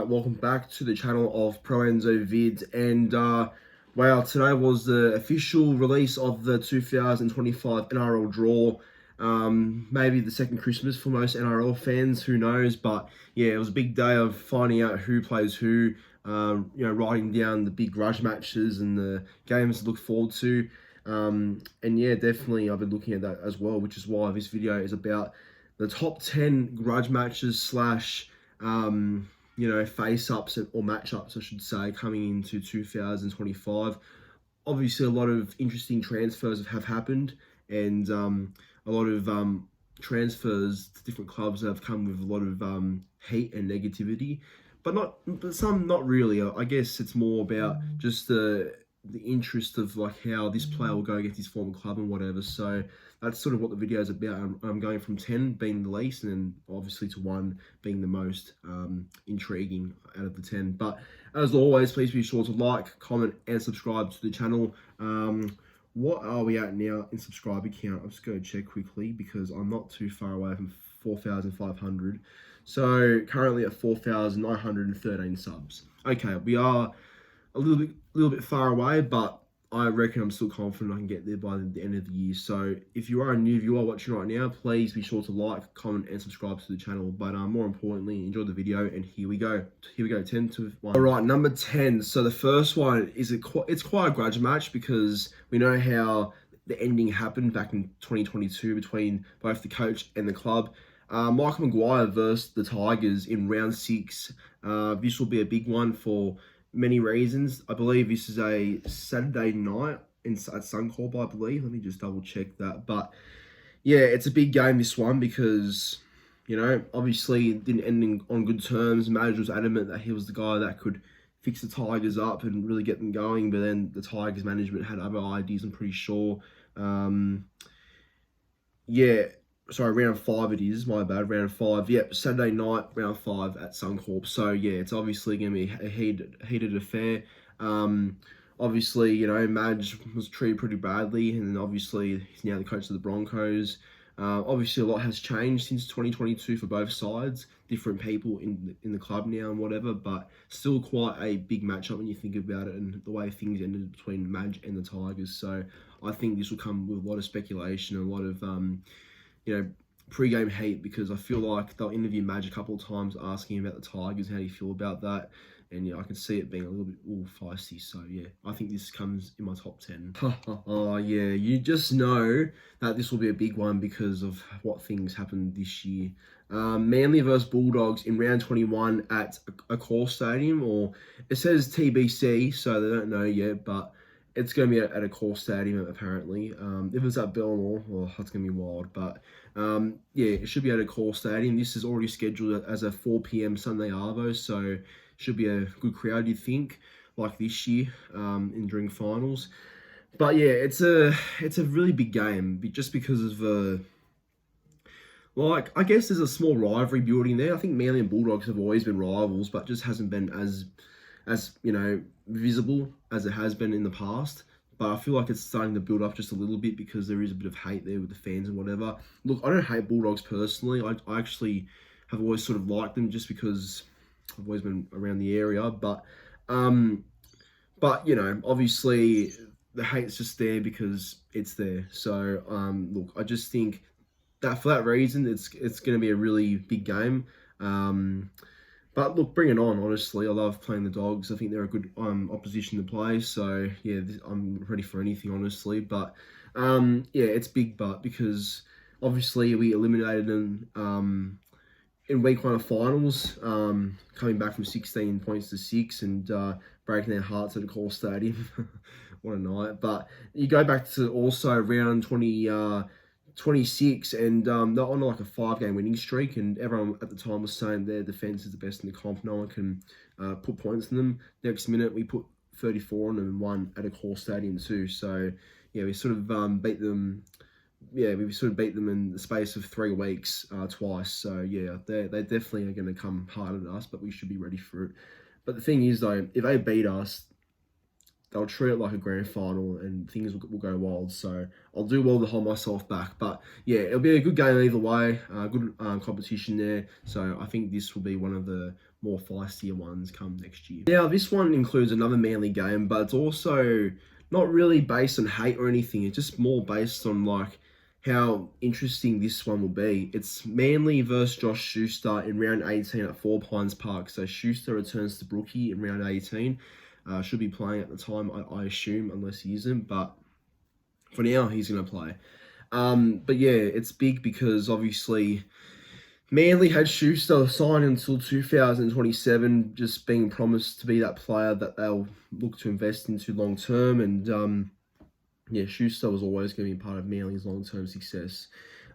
welcome back to the channel of Proenzo Vids, and wow, today was the official release of the 2025 NRL draw. Maybe the second Christmas for most NRL fans, who knows, but yeah, it was a big day of finding out who plays who, writing down the big grudge matches and the games to look forward to. And yeah, definitely I've been looking at that as well, which is why this video is about the top 10 grudge matches slash face-ups or match-ups, I should say, coming into 2025. Obviously, a lot of interesting transfers have happened, and a lot of transfers to different clubs have come with a lot of hate and negativity, but some not really. I guess it's more about just the interest of like how this player will go against his former club and whatever. So that's sort of what the video is about. I'm going from 10 being the least, and then obviously to 1 being the most intriguing out of the 10. But as always, please be sure to like, comment, and subscribe to the channel. What are we at now in subscriber count? I'm just going to check quickly because I'm not too far away from 4,500. So currently at 4,913 subs. Okay, we are a little bit far away, but I reckon I'm still confident I can get there by the end of the year. So if you are a new viewer watching right now, please be sure to like, comment, and subscribe to the channel. But more importantly, enjoy the video, and here we go. 10 to 1. All right, number 10. So the first one is it's quite a grudge match because we know how the ending happened back in 2022 between both the coach and the club. Michael Maguire versus the Tigers in round 6. This will be a big one for many reasons. I believe this is a Saturday night at Suncorp, I believe. Let me just double check that. But yeah, it's a big game, this one, because, obviously it didn't end on good terms. Madge was adamant that he was the guy that could fix the Tigers up and really get them going, but then the Tigers management had other ideas, I'm pretty sure. Round 5 it is, my bad, round 5. Yep, Saturday night, round 5 at Suncorp. So yeah, it's obviously going to be a heated affair. Obviously, Madge was treated pretty badly, and then obviously he's now the coach of the Broncos. Obviously a lot has changed since 2022 for both sides. Different people in the club now and whatever, but still quite a big matchup when you think about it, and the way things ended between Madge and the Tigers. So I think this will come with a lot of speculation and a lot of pre-game hate, because I feel like they'll interview Madge a couple of times asking about the Tigers, how do you feel about that? And I can see it being a little bit feisty. So yeah, I think this comes in my top 10. Oh yeah, you just know that this will be a big one because of what things happened this year. Manly versus Bulldogs in round 21 at a core stadium, or it says TBC, so they don't know yet, but it's going to be at a core stadium, apparently. If it's at Belmore, well, that's going to be wild. But yeah, it should be at a core stadium. This is already scheduled as a 4 p.m. Sunday arvo, so should be a good crowd, you'd think, like this year during finals. But yeah, it's a really big game just because of I guess there's a small rivalry building there. I think Manly and Bulldogs have always been rivals, but just hasn't been as visible as it has been in the past. But I feel like it's starting to build up just a little bit because there is a bit of hate there with the fans and whatever. Look, I don't hate Bulldogs personally. I actually have always sort of liked them just because I've always been around the area. But obviously the hate's just there because it's there. So look, I just think that for that reason, it's going to be a really big game. But look, bring it on, honestly. I love playing the Dogs. I think they're a good opposition to play. So, yeah, I'm ready for anything, honestly. But, yeah, it's big but because, obviously, we eliminated them in week 1 of finals, coming back from 16 points to 6 and breaking their hearts at a core stadium. What a night. But you go back to also round 26, and they're on like a 5-game winning streak, and everyone at the time was saying their defense is the best in the comp. No one can put points on them. Next minute, we put 34 on them and won at a core stadium too. So yeah, we sort of beat them. Yeah, we sort of beat them in the space of 3 weeks twice. So yeah, they definitely are going to come hard at us, but we should be ready for it. But the thing is though, if they beat us, they'll treat it like a grand final and things will go wild. So I'll do well to hold myself back. But yeah, it'll be a good game either way. Good competition there. So I think this will be one of the more feistier ones come next year. Now, this one includes another Manly game, but it's also not really based on hate or anything. It's just more based on like how interesting this one will be. It's Manly versus Josh Schuster in round 18 at Four Pines Park. So Schuster returns to Brookie in round 18. Should be playing at the time, I assume, unless he isn't. But for now, he's going to play. But yeah, it's big because obviously Manly had Schuster signed until 2027, just being promised to be that player that they'll look to invest into long term. And yeah, Schuster was always going to be part of Manly's long term success.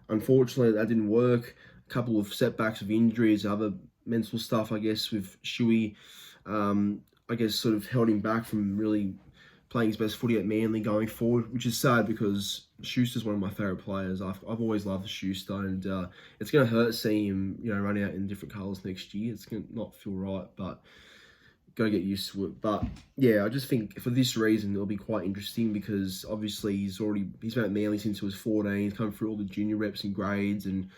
Unfortunately, that didn't work. A couple of setbacks of injuries, other mental stuff, I guess, with Shuey, I guess, sort of held him back from really playing his best footy at Manly going forward, which is sad because Schuster's one of my favourite players. I've always loved Schuster, and it's going to hurt seeing him, run out in different colours next year. It's going to not feel right, but got to get used to it. But yeah, I just think for this reason it'll be quite interesting because obviously he's been at Manly since he was 14. He's come through all the junior reps and grades, and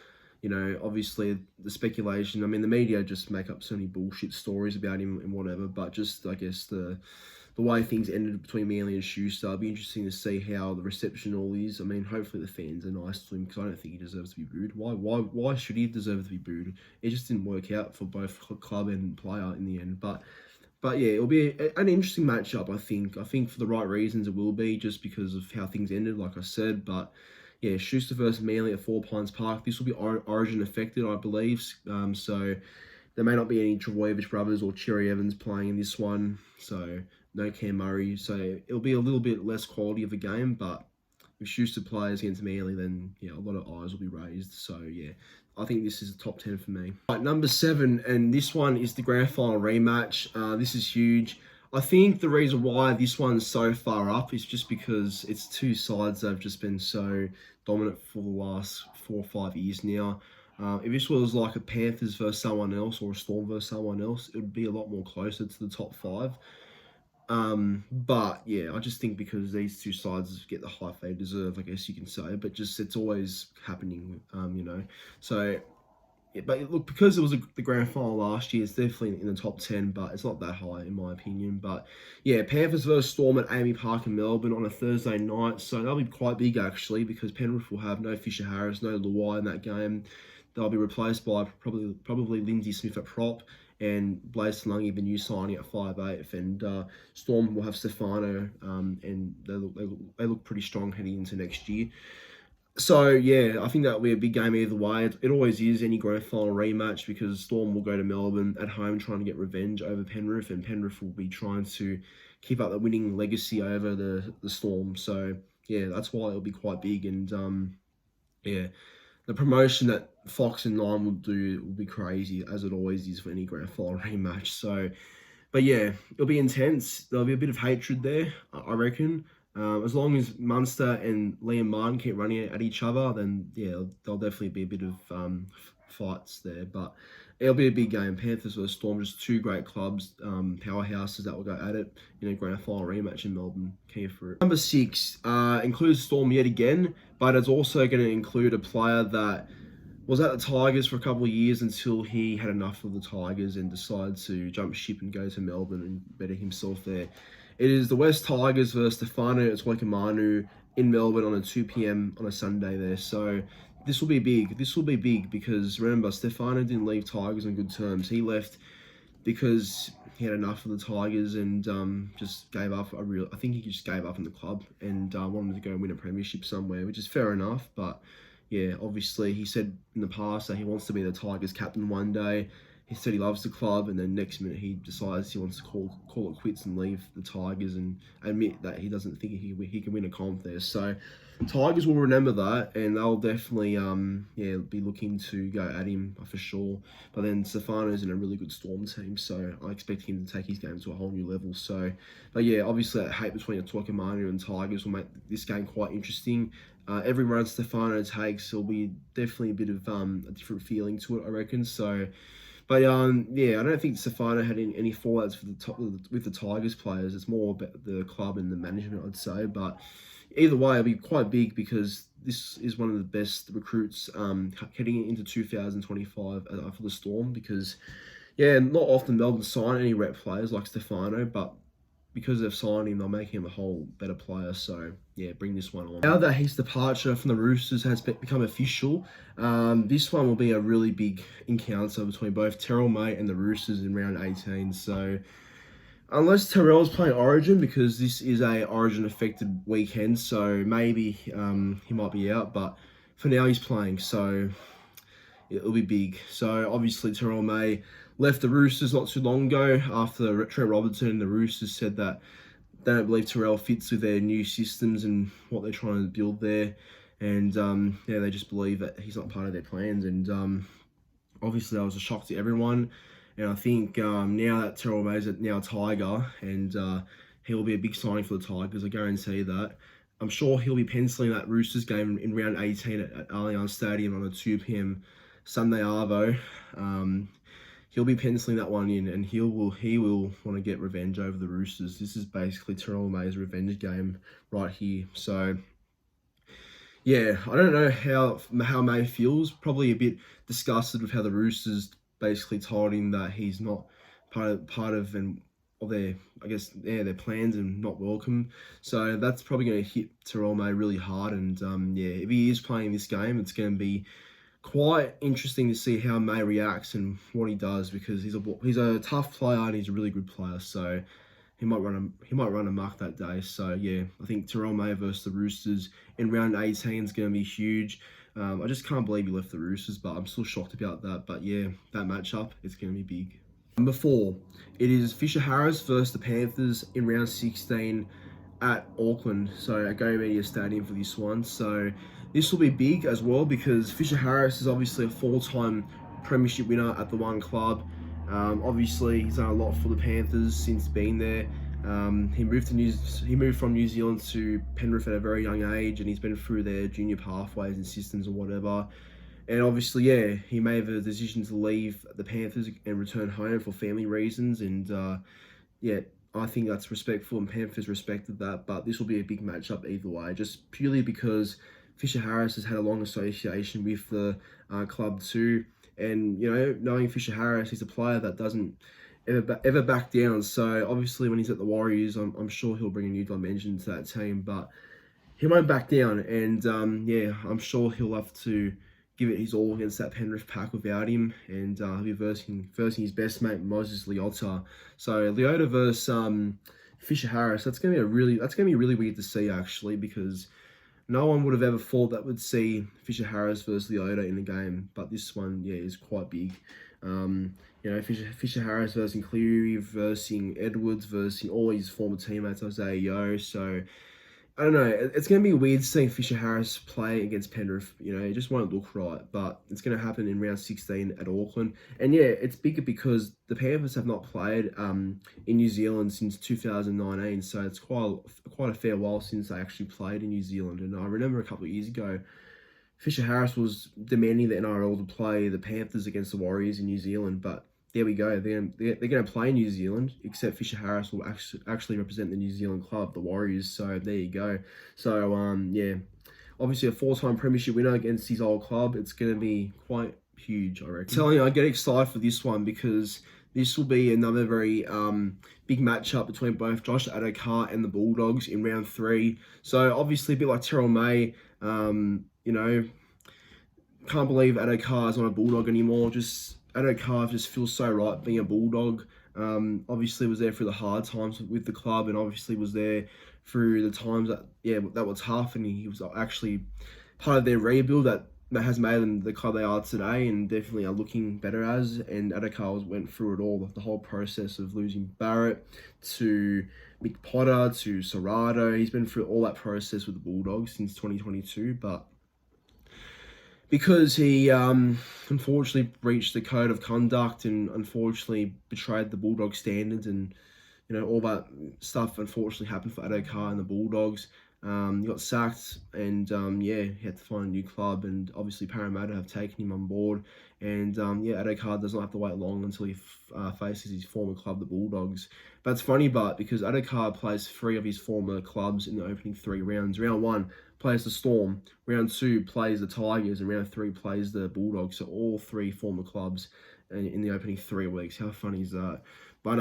obviously the speculation. I mean, the media just make up so many bullshit stories about him and whatever. But just I guess the way things ended between Manly and Schuster, it'll be interesting to see how the reception all is. I mean, hopefully the fans are nice to him because I don't think he deserves to be booed. Why should he deserve to be booed? It just didn't work out for both club and player in the end. But yeah, it'll be an interesting matchup, I think. I think for the right reasons it will be, just because of how things ended, like I said. But yeah, Schuster versus Manly at Four Pines Park. This will be Origin affected, I believe. So there may not be any Travojevic brothers or Cherry Evans playing in this one. So no Cam Murray. So it'll be a little bit less quality of a game. But if Schuster plays against Manly, then yeah, a lot of eyes will be raised. So yeah, I think this is a top 10 for me. Right, number 7, and this one is the grand final rematch. This is huge. I think the reason why this one's so far up is just because it's two sides that have just been so dominant for the last 4 or 5 years now. If this was like a Panthers versus someone else or a Storm versus someone else, it would be a lot more closer to the top 5. But yeah, I just think because these two sides get the hype they deserve, I guess you can say, but just it's always happening, So, yeah, but look, because it was the grand final last year, it's definitely in the top 10, but it's not that high in my opinion. But yeah, Panthers versus Storm at Amy Park in Melbourne on a Thursday night, so that'll be quite big actually because Penrith will have no Fisher Harris, no Luai in that game. They'll be replaced by probably Lindsay Smith at prop and Blaze Talungi, the new signing at 5'8", and Storm will have Stefano, and they look pretty strong heading into next year. So yeah, I think that'll be a big game either way. It always is any grand final rematch because Storm will go to Melbourne at home trying to get revenge over Penrith, and Penrith will be trying to keep up the winning legacy over the Storm. So yeah, that's why it'll be quite big, and yeah. The promotion that Fox and Nine will do will be crazy, as it always is for any grand final rematch. So, but yeah, it'll be intense. There'll be a bit of hatred there, I reckon. As long as Munster and Liam Martin keep running at each other, then yeah, there'll definitely be a bit of fights there. But it'll be a big game. Panthers versus Storm, just two great clubs, powerhouses that will go at it in a grand final rematch in Melbourne. Key for it. Number 6 includes Storm yet again, but it's also going to include a player that was at the Tigers for a couple of years until he had enough of the Tigers and decided to jump ship and go to Melbourne and better himself there. It is the West Tigers versus Stefano Atuokomanu in Melbourne on a 2 p.m. on a Sunday there. So this will be big. This will be big because remember, Stefano didn't leave Tigers on good terms. He left because he had enough of the Tigers and just gave up. I think he just gave up in the club and wanted to go and win a premiership somewhere, which is fair enough. But yeah, obviously he said in the past that he wants to be the Tigers captain one day. He said he loves the club, and then next minute he decides he wants to call it quits and leave the Tigers and admit that he doesn't think he can win a comp there. So Tigers will remember that, and they'll definitely be looking to go at him for sure. But then Stefano's in a really good Storm team, so I expect him to take his game to a whole new level. So, but yeah, obviously that hate between Atuokomanu and Tigers will make this game quite interesting. Every run Stefano takes, there'll be definitely a bit of a different feeling to it, I reckon. So. But yeah, I don't think Stefano had any fallouts with the Tigers players. It's more about the club and the management, I'd say. But either way, it'll be quite big because this is one of the best recruits heading into 2025 for the Storm. Because Yeah, not often Melbourne sign any rep players like Stefano, but because they've signed him, they'll make him a whole better player. So, yeah, bring this one on. Now that his departure from the Roosters has become official, this one will be a really big encounter between both Terrell May and the Roosters in round 18. So, unless Terrell's playing Origin, because this is a Origin-affected weekend, so maybe he might be out. But for now, he's playing, so it'll be big. So, obviously, Terrell May left the Roosters not too long ago after Trent Robertson and the Roosters said that they don't believe Terrell fits with their new systems and what they're trying to build there. And yeah, they just believe that he's not part of their plans. And obviously, that was a shock to everyone. And I think now that Terrell May's now a Tiger, and he will be a big signing for the Tigers, I guarantee that. I'm sure he'll be penciling that Roosters game in round 18 at Allianz Stadium on a 2 p.m. Sunday arvo. He'll be penciling that one in, and he will want to get revenge over the Roosters. This is basically Terrell May's revenge game right here. So, yeah, I don't know how May feels. Probably a bit disgusted with how the Roosters basically told him that he's not part of their, I guess, their plans and not welcome. So that's probably going to hit Terrell May really hard. And yeah, if he is playing this game, it's going to be quite interesting to see how May reacts and what he does, because he's a tough player and he's a really good player. So he might run amok that day. So yeah, I think Terrell May versus the Roosters in round 18 is going to be huge. I just can't believe he left the Roosters, but I'm still shocked about that. But yeah, that matchup, it's going to be big. Number 4, it is Fisher Harris versus the Panthers in round 16 at Auckland, so at Go Media Stadium for this one. So this will be big as well, because Fisher Harris is obviously a 4-time premiership winner at the one club. Obviously, he's done a lot for the Panthers since being there. He moved from New Zealand to Penrith at a very young age, and he's been through their junior pathways and systems or whatever. And obviously, yeah, he made the decision to leave the Panthers and return home for family reasons. And yeah, I think that's respectful, and Panthers respected that. But this will be a big matchup either way, just purely because Fisher Harris has had a long association with the club too. And, you know, knowing Fisher Harris, he's a player that doesn't ever back down. So obviously when he's at the Warriors, I'm sure he'll bring a new dimension to that team. But he won't back down. And yeah, I'm sure he'll have to give it his all against that Penrith pack without him, and he'll be versing his best mate Moses Leota. So Leota versus Fisher Harris. That's gonna be really weird to see, actually, because no one would have ever thought that would see Fisher Harris versus Leota in the game. But this one, yeah, is quite big. You know, Fisher Harris versus Cleary, versus Edwards, versus all his former teammates, Isaiah Yeo. So I don't know. It's going to be weird seeing Fisher Harris play against Penrith. You know, it just won't look right. But it's going to happen in round 16 at Auckland. And yeah, it's bigger because the Panthers have not played in New Zealand since 2019. So it's quite a fair while since they actually played in New Zealand. And I remember a couple of years ago, Fisher Harris was demanding the NRL to play the Panthers against the Warriors in New Zealand. But there we go. They're going to play in New Zealand, except Fisher Harris will actually represent the New Zealand club, the Warriors. So there you go. So yeah, obviously a 4-time premiership winner against his old club. It's going to be quite huge, I reckon. Telling you, I get excited for this one because this will be another very big matchup between both Josh Adokar and the Bulldogs in round 3. So obviously a bit like Terrell May, you know, can't believe Adokar is not a Bulldog anymore. Adokar just feels so right being a Bulldog. Obviously was there through the hard times with the club, and obviously was there through the times that were tough, and he was actually part of their rebuild that has made them the club they are today, and definitely are looking better as. And Adokar went through it all, the whole process of losing Barrett to Mick Potter to Serrato. He's been through all that process with the Bulldogs since 2022, but because he unfortunately breached the code of conduct and unfortunately betrayed the Bulldog standards, and you know all that stuff unfortunately happened for Adokar and the Bulldogs. He got sacked, and yeah, he had to find a new club, and obviously Parramatta have taken him on board. And yeah, Adokar does not have to wait long until he faces his former club, the Bulldogs. But it's funny, because Adokar plays 3 of his former clubs in the opening 3 rounds. Round 1 plays the Storm, round 2 plays the Tigers, and round 3 plays the Bulldogs. So all 3 former clubs. in the opening 3 weeks. How funny is that? But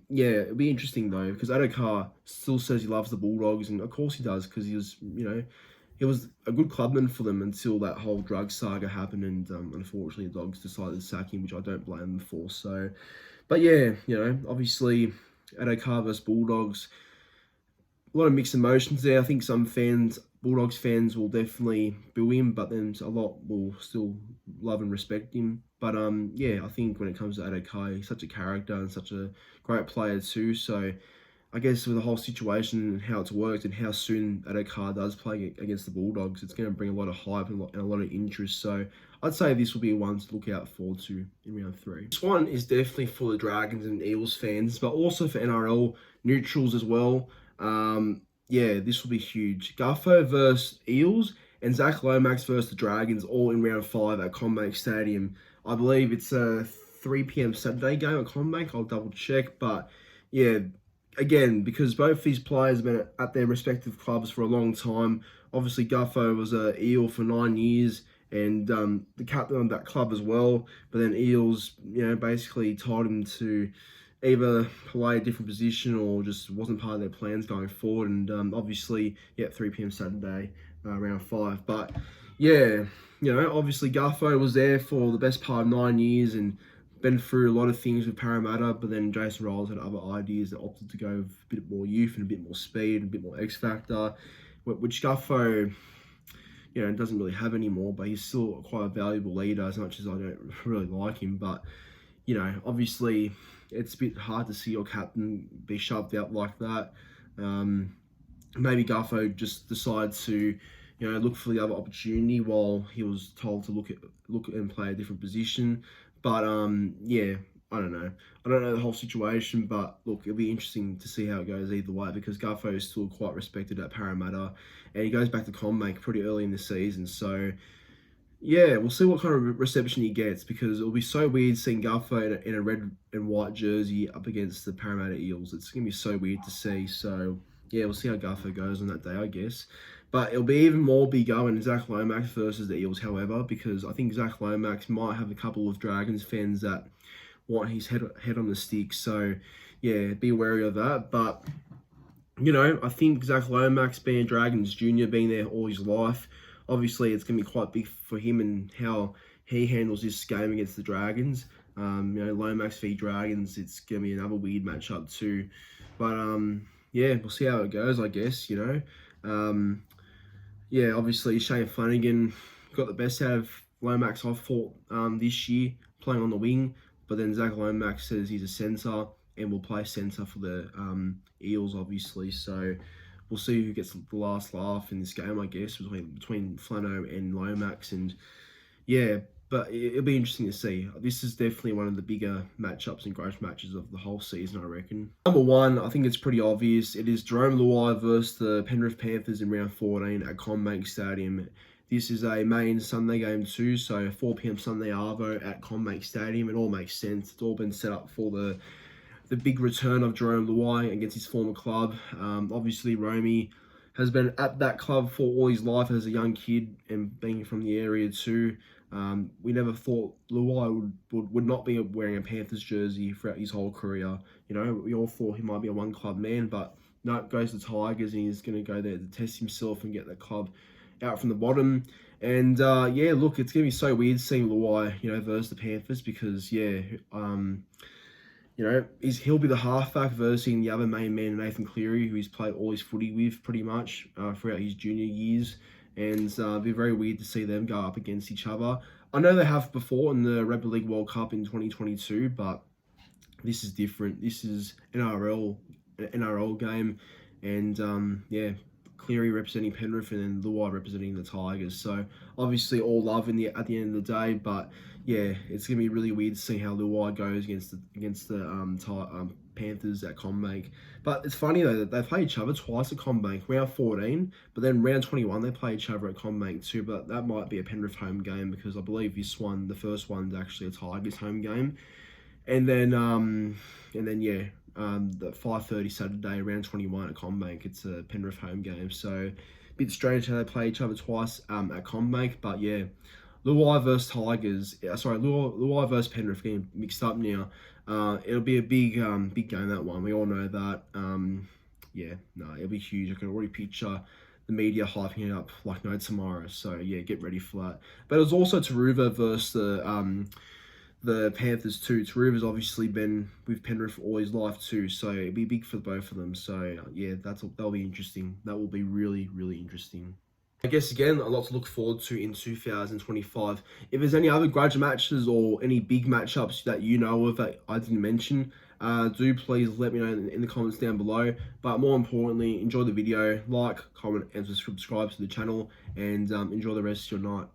yeah, it'll be interesting though because Adokar still says he loves the Bulldogs, and of course he does because he was a good clubman for them until that whole drug saga happened, and unfortunately the Dogs decided to sack him, which I don't blame them for. So, but yeah, obviously Adokar versus Bulldogs, a lot of mixed emotions there. I think some Bulldogs fans will definitely boo him, but then a lot will still love and respect him. But yeah, I think when it comes to Adokar, he's such a character and such a great player too. So I guess with the whole situation and how it's worked and how soon Adokar does play against the Bulldogs, it's going to bring a lot of hype and a lot of interest. So I'd say this will be one to look out forward to in round 3. This one is definitely for the Dragons and Eels fans, but also for NRL neutrals as well. Yeah, this will be huge. Gutho versus Eels and Zach Lomax versus the Dragons, all in round 5 at CommBank Stadium. I believe it's a 3 p.m. Saturday game at CommBank. I'll double check, but yeah, again, because both these players have been at their respective clubs for a long time. Obviously, Gutho was a Eel for 9 years and the captain of that club as well. But then Eels, basically told him to either play a different position or just wasn't part of their plans going forward. And obviously, 3 p.m. Saturday, round 5. But yeah, obviously Gutho was there for the best part of 9 years and been through a lot of things with Parramatta, but then Jason Ryles had other ideas that opted to go with a bit more youth and a bit more speed and a bit more X factor, which Gutho, doesn't really have anymore, but he's still quite a valuable leader as much as I don't really like him. But, obviously it's a bit hard to see your captain be shoved out like that. Maybe Gutho just decided to, look for the other opportunity while he was told to look and play a different position. But yeah, I don't know. I don't know the whole situation, but look, it'll be interesting to see how it goes either way because Gutho is still quite respected at Parramatta, and he goes back to CommBank pretty early in the season. So yeah, we'll see what kind of reception he gets because it'll be so weird seeing Gutho in a red and white jersey up against the Parramatta Eels. It's gonna be so weird to see. So yeah, we'll see how Gutho goes on that day, I guess. But it'll be even more bigger when Zach Lomax versus the Eels, however, because I think Zach Lomax might have a couple of Dragons fans that want his head on the stick. So, yeah, be wary of that. But, I think Zach Lomax being Dragons Junior, being there all his life, obviously it's going to be quite big for him and how he handles this game against the Dragons. Lomax v Dragons, it's going to be another weird matchup too. But, yeah, we'll see how it goes, I guess, yeah, obviously Shane Flanagan got the best out of Lomax, I thought, this year, playing on the wing. But then Zach Lomax says he's a centre and will play centre for the Eels, obviously. So we'll see who gets the last laugh in this game, I guess, between Flano and Lomax. And yeah, but it'll be interesting to see. This is definitely one of the bigger matchups and grudge matches of the whole season, I reckon. Number 1, I think it's pretty obvious. It is Jerome Luai versus the Penrith Panthers in round 14 at CommBank Stadium. This is a main Sunday game too, so 4 p.m. Sunday arvo at CommBank Stadium. It all makes sense. It's all been set up for the big return of Jerome Luai against his former club. Obviously, Romy has been at that club for all his life as a young kid and being from the area too. We never thought Luai would not be wearing a Panthers jersey throughout his whole career. We all thought he might be a one-club man, but no, goes to Tigers and he's going to go there to test himself and get that club out from the bottom. And yeah, look, it's going to be so weird seeing Luai, versus the Panthers because, yeah, he'll be the halfback versus the other main man, Nathan Cleary, who he's played all his footy with pretty much throughout his junior years. And it'll be very weird to see them go up against each other. I know they have before in the Rugby League World Cup in 2022, but this is different. This is an NRL game, and yeah, Cleary representing Penrith and then Luai representing the Tigers. So obviously all love at the end of the day, but yeah, it's gonna be really weird to see how Luai goes against the Panthers at CommBank. But it's funny though that they play each other twice at CommBank, round 14, but then round 21 they play each other at CommBank too. But that might be a Penrith home game because I believe the first one's actually a Tigers home game, and then yeah. The 5:30 Saturday, round 21 at CommBank, it's a Penrith home game. So a bit strange how they play each other twice at CommBank, but yeah, Luai versus Tigers. Sorry, Luai versus Penrith, getting mixed up now. It'll be a big game, that one. We all know that. Yeah, no, it'll be huge. I can already picture the media hyping it up like no tomorrow. So yeah, get ready for that. But it was also Taruva versus the Panthers too. Taruva's obviously been with Penrith all his life too, so it'll be big for both of them. So yeah, that'll be interesting. That will be really, really interesting. I guess again, a lot to look forward to in 2025. If there's any other grudge matches or any big matchups that you know of that I didn't mention, do please let me know in the comments down below. But more importantly, enjoy the video, like, comment, and subscribe to the channel, and enjoy the rest of your night.